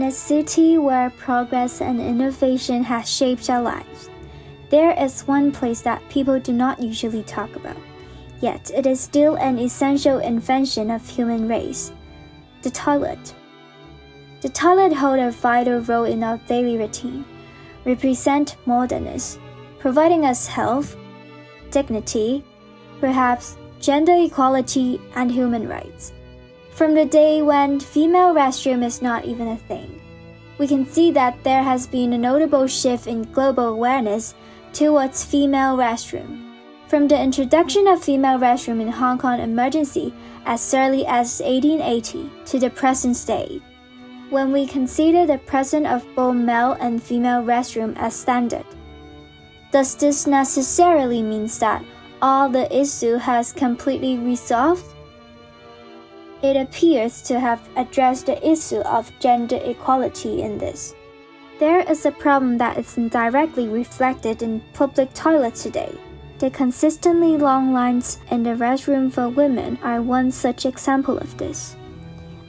a city where progress and innovation has shaped our lives, there is one place that people do not usually talk about, yet it is still an essential invention of human race: the toilet. The toilet holds a vital role in our daily routine, represent modernness, providing us health, dignity, perhaps gender equality, and human rights. From the day when female restroom is not even a thing, we can see that there has been a notable shift in global awareness towards female restroom. From the introduction of female restroom in Hong Kong emergency as early as 1880 to the present day, when we consider the presence of both male and female restroom as standard, does this necessarily mean that all the issue has completely resolved? It appears to have addressed the issue of gender equality in this. There is a problem that is indirectly reflected in public toilets today. The consistently long lines in the restroom for women are one such example of this.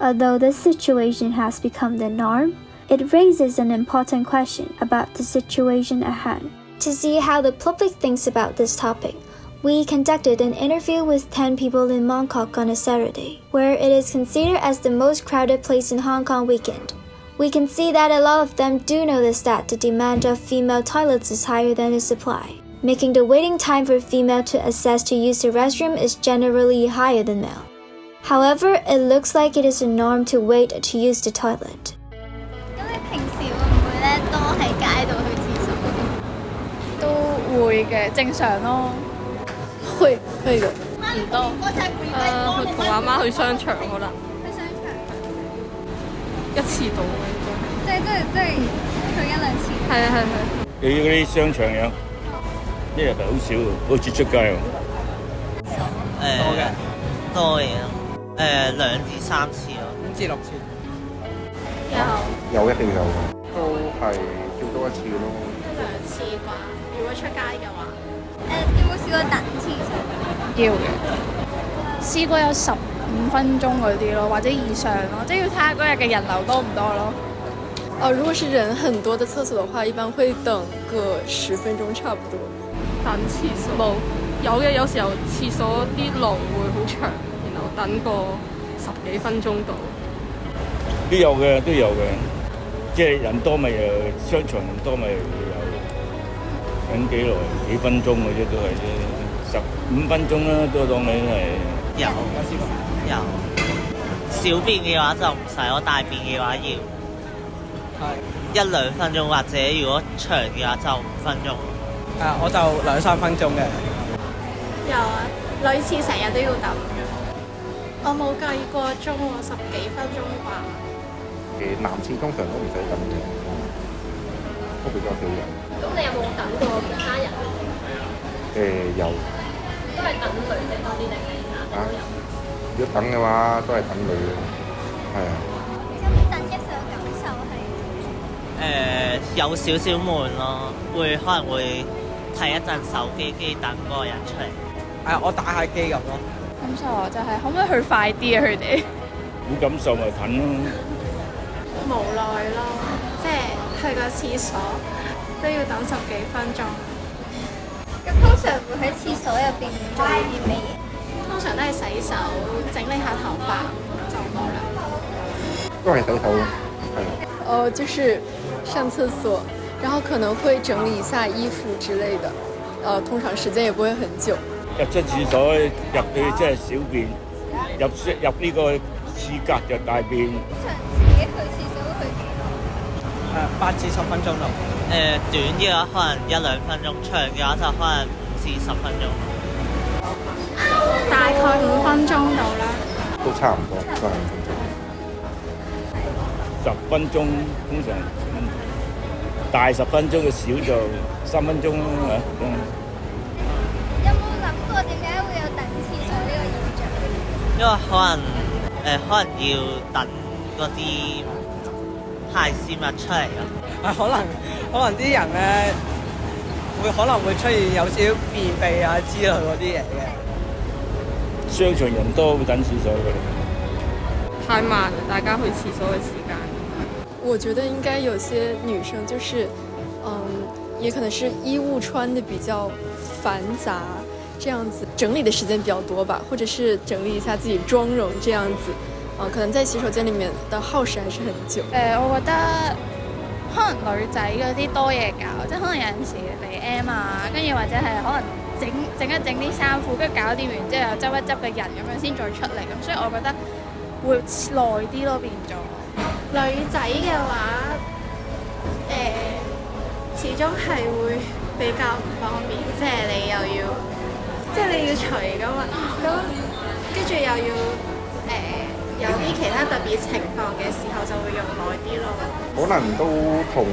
Although this situation has become the norm, it raises an important question about the situation at hand. To see how the public thinks about this topic, we conducted an interview with 10 people in Mongkok on a Saturday, where it is considered as the most crowded place in Hong Kong weekend. We can see that a lot of them do notice that the demand of female toilets is higher than the supply, making the waiting time for female to access to use the restroom is generally higher than male. However, it looks like it is a norm to wait to use the toilet. 咁你平時會唔會咧多喺街度去廁所？都會嘅，正常咯。會嘅，唔多。去同阿媽去商場可能。去商場。一次到嘅應該係。即係去一兩次。係啊係係。你嗰啲商場有，一日係好少喎，好似出街喎。多嘅，2至3次咯，5至6次。有一定有嘅，都係叫多一次咯。2次啩，如果出街嘅話。有冇試過等廁所？要嘅，試過有15分鐘嗰啲咯，或者以上咯，即係要睇下嗰日嘅人流多唔多咯。如果是人很多的廁所的話，一般會等個10分鐘差不多。等廁所冇，有嘅，有時候廁所啲龍會好長，然後等個10幾分鐘到。都有嘅，即係人多咪商場人多咪有等幾耐幾分鐘嘅啫，都係啫，15分鐘啦，都當你係有。小便嘅話就唔使，我大便嘅話要1-2分鐘，或者如果長嘅話就5分鐘。我就2-3分鐘嘅。有啊，類似成日都要等嘅。我冇計過鐘喎，10幾分鐘啩。男廁通常都唔使等嘅，都比較少人。咁你有冇等過其他人？有。都係等女仔多啲定係男都有？如果等嘅話，都係等女嘅，係啊。咁等嘅時候感受係？有少少悶咯，可能會睇一陣手機，跟住等嗰個人出嚟。我打下機咁咯。感受啊，就係可唔可以去快啲啊？佢哋冇感受咪等咯。無奈咯，即係去個廁所都要等10幾分鐘。咁通常會喺廁所入邊做啲咩嘢？通常都係洗手、整理下頭髮就冇啦。都係洗手咯，係。就是上廁所，然後可能會整理一下衣服之類的，通常時間也不會很久。入出廁所入去即係小便，入呢個廁格就大便。自己去廁所去幾耐？8至10分鐘咯。短嘅話可能1-2分鐘，長嘅話就可能5至10分鐘。大概5分鐘到啦。都差唔多，都係5分鐘。10分鐘通常大10分鐘嘅少就3分鐘啦嚇。有冇諗過點解會有等廁所呢個現象？因為可能要等嗰啲排泄物出嚟咯。可能啲人咧可能會出現有少少便秘啊之類嗰啲嘢嘅。商場人多會等廁所嘅。太慢，大家去廁所嘅時間。我觉得应该有些女生就是，也可能是衣物穿的比较繁杂，这样子整理的时间比较多吧，或者是整理一下自己妆容这样子，可能在洗手间里面的耗时还是很久。我覺得可能女仔嗰啲多嘢搞，即係可能有陣時嚟 M 啊，跟住或者係可能整一整啲衫褲，跟住搞掂完之後又執一執嘅人咁樣先再出嚟，咁所以我覺得會耐啲咯變咗。女仔嘅話，始終係會比較唔方便，即係你又要，即係你要除㗎嘛，咁跟住又要有啲其他特別情況嘅時候就會用耐啲咯。可能都同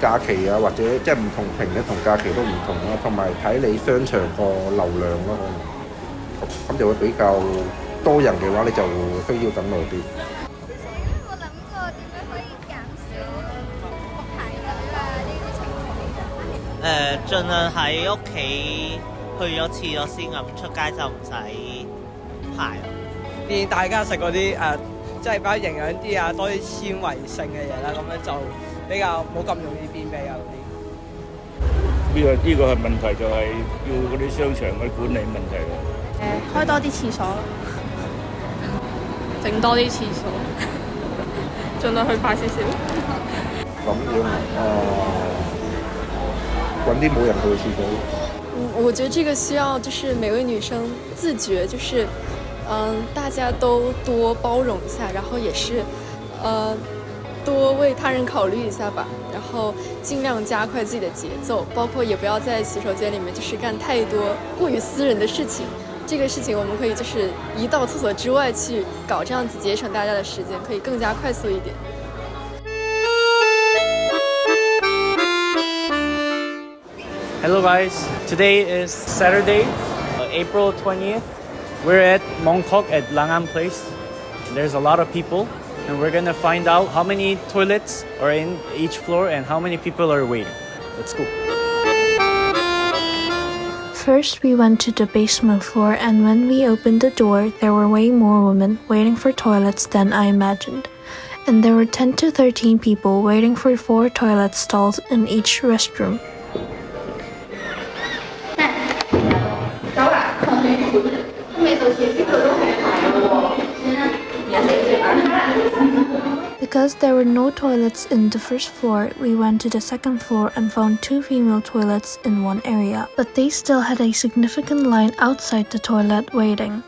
假期啊，或者即係唔同平日同假期都唔同啦，同埋睇你商場個流量咯，可能咁就會比較多人嘅話，你就需要等耐啲。有冇諗過點樣可以減少排隊啊呢啲情況？盡量喺屋企去咗廁所先咁，出街就唔使排咯。建議大家食嗰啲即係比較營養啲啊，多啲纖維性嘅嘢啦，咁樣就比較冇咁容易便秘啊嗰啲。呢個係問題，就係要嗰啲商場嘅管理問題咯。開多啲廁所，整多啲廁所，盡量去快少少。咁樣揾啲冇人去嘅廁所。我觉得这个需要就是每位女生自觉，就是大家都多包容一下，然后也是多为他人考虑一下吧，然后尽量加快自己的节奏，包括也不要在洗手间里面就是干太多过于私人的事情。这个事情我们可以就是移到厕所之外去搞，这样子节省大家的时间，可以更加快速一点。Hello guys, today is Saturday, April 20th. We're at Mongkok at Langan Place. There's a lot of people and we're gonna find out how many toilets are in each floor and how many people are waiting. Let's go. First, we went to the basement floor, and when we opened the door, there were way more women waiting for toilets than I imagined. And there were 10 to 13 people waiting for 4 toilet stalls in each restroom. Because there were no toilets in the first floor, we went to the second floor and found 2 female toilets in one area, but they still had a significant line outside the toilet waiting.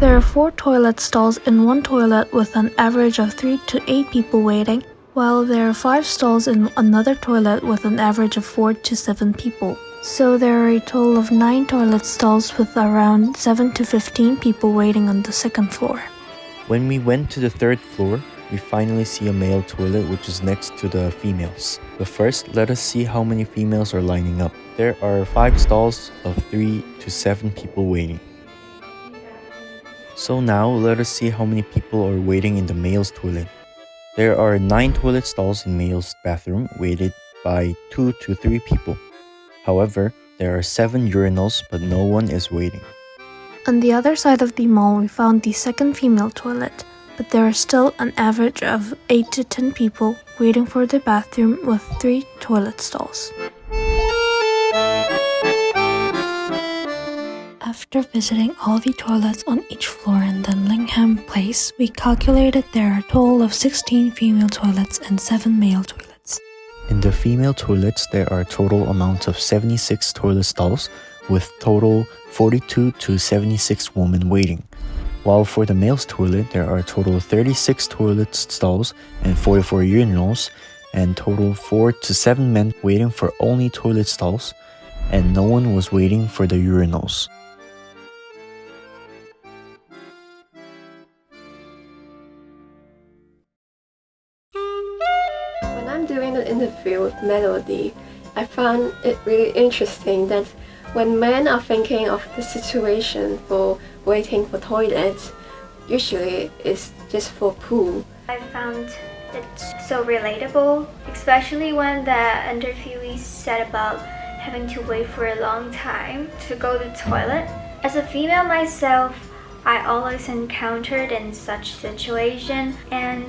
There are 4 toilet stalls in one toilet with an average of 3 to 8 people waiting, while there are 5 stalls in another toilet with an average of 4 to 7 people. So there are a total of 9 toilet stalls with around 7 to 15 people waiting on the second floor. When we went to the third floor, we finally see a male toilet which is next to the females. But first, let us see how many females are lining up. There are 5 stalls of 3 to 7 people waiting. So now, let us see how many people are waiting in the male's toilet. There are 9 toilet stalls in male's bathroom waited by 2 to 3 people. However, there are 7 urinals but no one is waiting. On the other side of the mall, we found the second female toilet, but there are still an average of 8 to 10 people waiting for the bathroom with 3 toilet stalls. After visiting all the toilets on each floor in the Langham Place, we calculated there are a total of 16 female toilets and 7 male toilets. In the female toilets, there are a total amount of 76 toilet stalls, with total 42 to 76 women waiting. While for the male's toilet, there are a total of 36 toilet stalls and 44 urinals, and total 4 to 7 men waiting for only toilet stalls, and no one was waiting for the urinals. When I'm doing the interview with Melody, I found it really interesting that when men are thinking of the situation for waiting for toilets, usually it's just for poo. I found it so relatable, especially when the interviewee said about having to wait for a long time to go to the toilet. As a female myself, I always encountered in such situation, and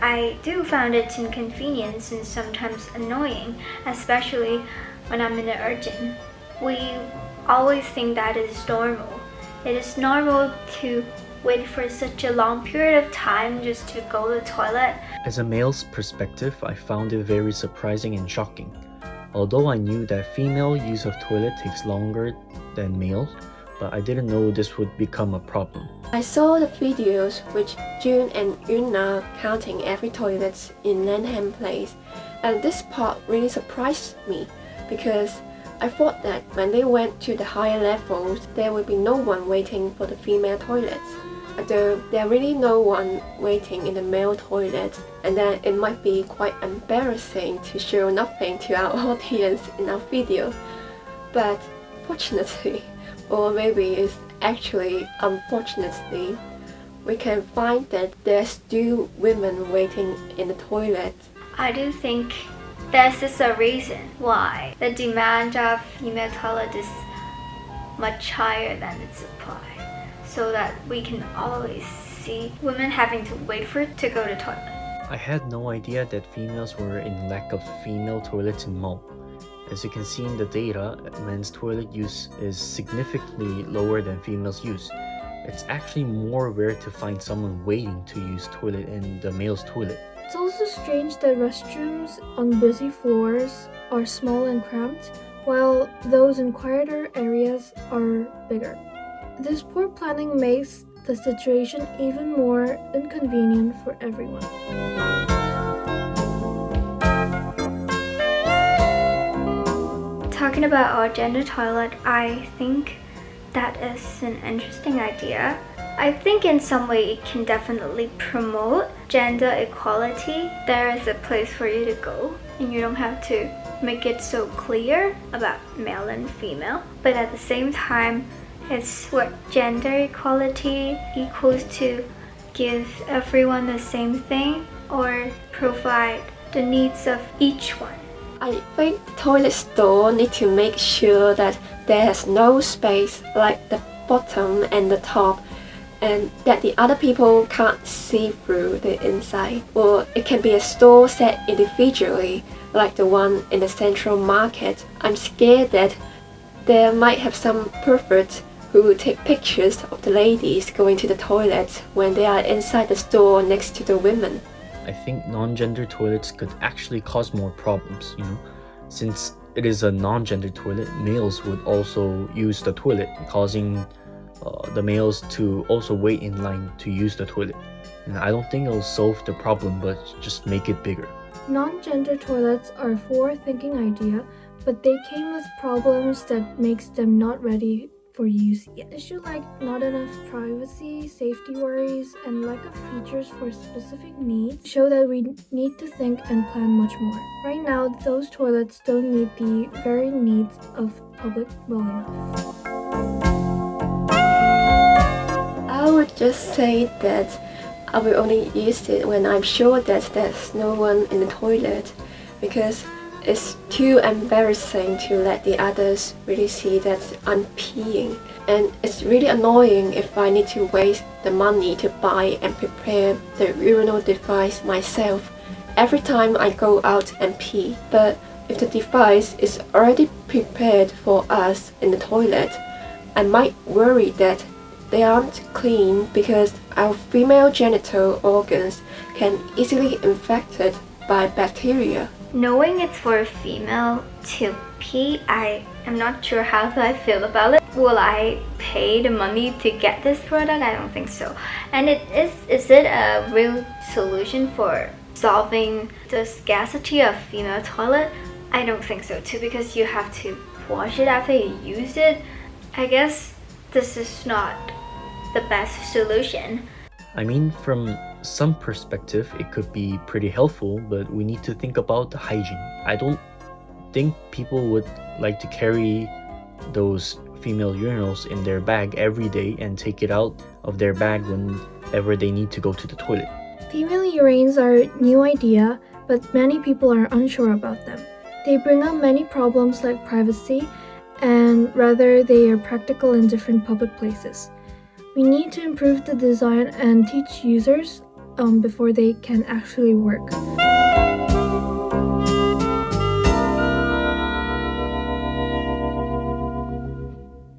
I do find it inconvenient and sometimes annoying, especially when I'm in an urgent. We always think that it is normal. It is normal to wait for such a long period of time just to go to the toilet. As a male's perspective, I found it very surprising and shocking. Although I knew that female use of toilet takes longer than male, but I didn't know this would become a problem. I saw the videos with Yoon and Yuna counting every toilet in Lanham Place, and this part really surprised me because I thought that when they went to the higher levels, there would be no one waiting for the female toilets. Although there really no one waiting in the male toilet, and then it might be quite embarrassing to show nothing to our audience in our video. But fortunately, or maybe it's actually unfortunately, we can find that there's still women waiting in the toilet. I do think this is a reason why the demand of female toilet is much higher than its supply, so that we can always see women having to wait for it to go to toilet. I had no idea that females were in lack of female toilets in mall. As you can see in the data, men's toilet use is significantly lower than females' use. It's actually more rare to find someone waiting to use toilet in the male's toilet. It's also strange that restrooms on busy floors are small and cramped, while those in quieter areas are bigger. This poor planning makes the situation even more inconvenient for everyone. Talking about our gender toilet, I think that is an interesting idea. I think in some way it can definitely promote gender equality. There is a place for you to go, and you don't have to make it so clear about male and female. But at the same time, it's what gender equality equals to give everyone the same thing or provide the needs of each one. I think the toilet store need to make sure that there's no space like the bottom and the top, and that the other people can't see through the inside. Or it can be a store set individually, like the one in the Central Market. I'm scared that there might have some perverts who will take pictures of the ladies going to the toilet when they are inside the store next to the women. I think non-gender toilets could actually cause more problems, Since it is a non-gender toilet, males would also use the toilet, causing the males to also wait in line to use the toilet. And I don't think it'll solve the problem, but just make it bigger. Non-gender toilets are a forward-thinking idea, but they came with problems that makes them not ready for use yet. Issues like not enough privacy, safety worries, and lack of features for specific needs show that we need to think and plan much more. Right now, those toilets don't meet the very needs of public well enough. I would just say that I will only use it when I'm sure that there's no one in the toilet, because it's too embarrassing to let the others really see that I'm peeing. And it's really annoying if I need to waste the money to buy and prepare the urinal device myself every time I go out and pee. But if the device is already prepared for us in the toilet, I might worry that they aren't clean because our female genital organs can easily be infected by bacteria. Knowing it's for a female to pee, I am not sure how I feel about it. Will I pay the money to get this product? I don't think so. And is it a real solution for solving the scarcity of female toilet? I don't think so too, because you have to wash it after you use it. I guess this is not the best solution. I mean, from some perspective, it could be pretty helpful, but we need to think about the hygiene. I don't think people would like to carry those female urinals in their bag every day and take it out of their bag whenever they need to go to the toilet. Female urines are a new idea, but many people are unsure about them. They bring up many problems like privacy, and rather they are practical in different public places. We need to improve the design and teach users before they can actually work.